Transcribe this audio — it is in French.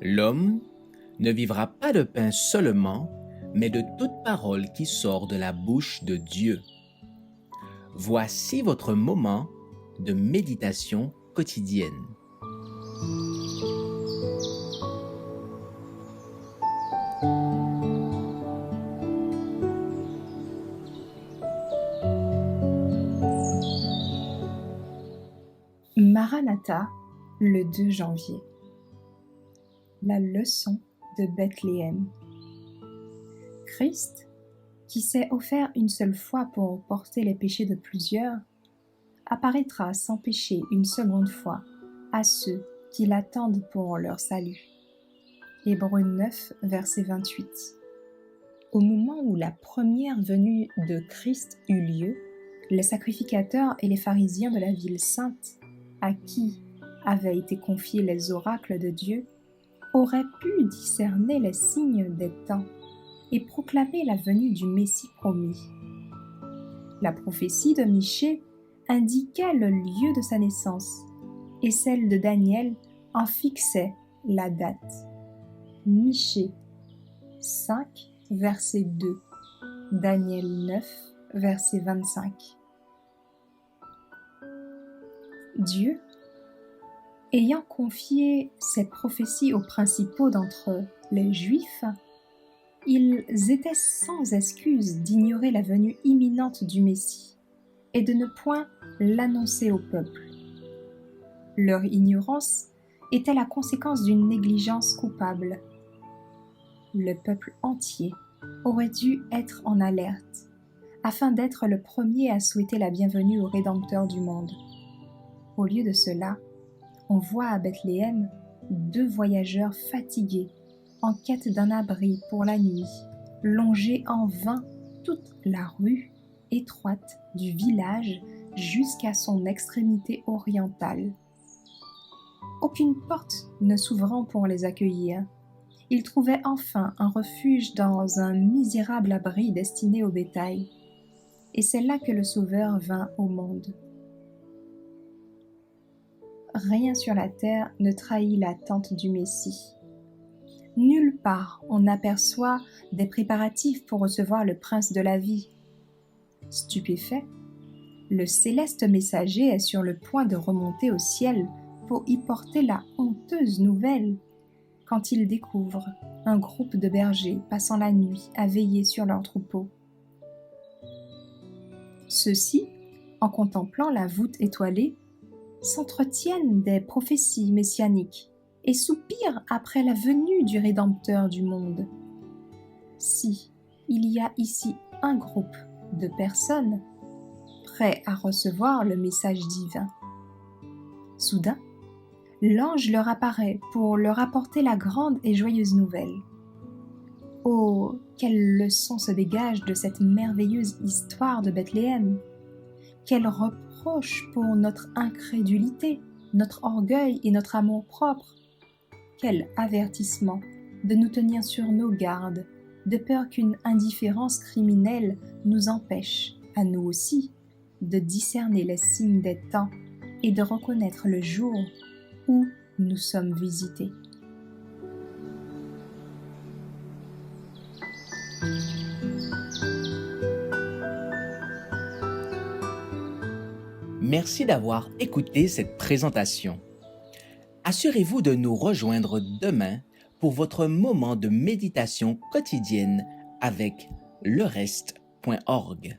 L'homme ne vivra pas de pain seulement, mais de toute parole qui sort de la bouche de Dieu. Voici votre moment de méditation quotidienne. Maranatha, le 2 janvier. La leçon de Bethléem. Christ, qui s'est offert une seule fois pour porter les péchés de plusieurs, apparaîtra sans péché une seconde fois à ceux qui l'attendent pour leur salut. Hébreux 9, verset 28. Au moment où la première venue de Christ eut lieu, les sacrificateurs et les pharisiens de la ville sainte, à qui avaient été confiés les oracles de Dieu, auraient pu discerner les signes des temps et proclamer la venue du Messie promis. La prophétie de Michée indiquait le lieu de sa naissance et celle de Daniel en fixait la date. Michée 5, verset 2, Daniel 9, verset 25. Dieu, ayant confié ces prophéties aux principaux d'entre les Juifs, ils étaient sans excuse d'ignorer la venue imminente du Messie et de ne point l'annoncer au peuple. Leur ignorance était la conséquence d'une négligence coupable. Le peuple entier aurait dû être en alerte, afin d'être le premier à souhaiter la bienvenue au Rédempteur du monde. Au lieu de cela, on voit à Bethléem 2 voyageurs fatigués, en quête d'un abri pour la nuit, longer en vain toute la rue étroite du village jusqu'à son extrémité orientale. Aucune porte ne s'ouvrant pour les accueillir, ils trouvaient enfin un refuge dans un misérable abri destiné au bétail. Et c'est là que le Sauveur vint au monde. Rien sur la terre ne trahit l'attente du Messie. Nulle part on n'aperçoit des préparatifs pour recevoir le prince de la vie. Stupéfait, le céleste messager est sur le point de remonter au ciel pour y porter la honteuse nouvelle, quand il découvre un groupe de bergers passant la nuit à veiller sur leurs troupeaux. Ceux-ci, en contemplant la voûte étoilée, s'entretiennent des prophéties messianiques et soupirent après la venue du Rédempteur du monde. Si il y a ici un groupe de personnes prêts à recevoir le message divin, soudain, l'ange leur apparaît pour leur apporter la grande et joyeuse nouvelle. Oh, quelle leçon se dégage de cette merveilleuse histoire de Bethléem! Quel reproche pour notre incrédulité, notre orgueil et notre amour-propre! Quel avertissement de nous tenir sur nos gardes, de peur qu'une indifférence criminelle nous empêche, à nous aussi, de discerner les signes des temps et de reconnaître le jour où nous sommes visités. Merci d'avoir écouté cette présentation. Assurez-vous de nous rejoindre demain pour votre moment de méditation quotidienne avec lereste.org.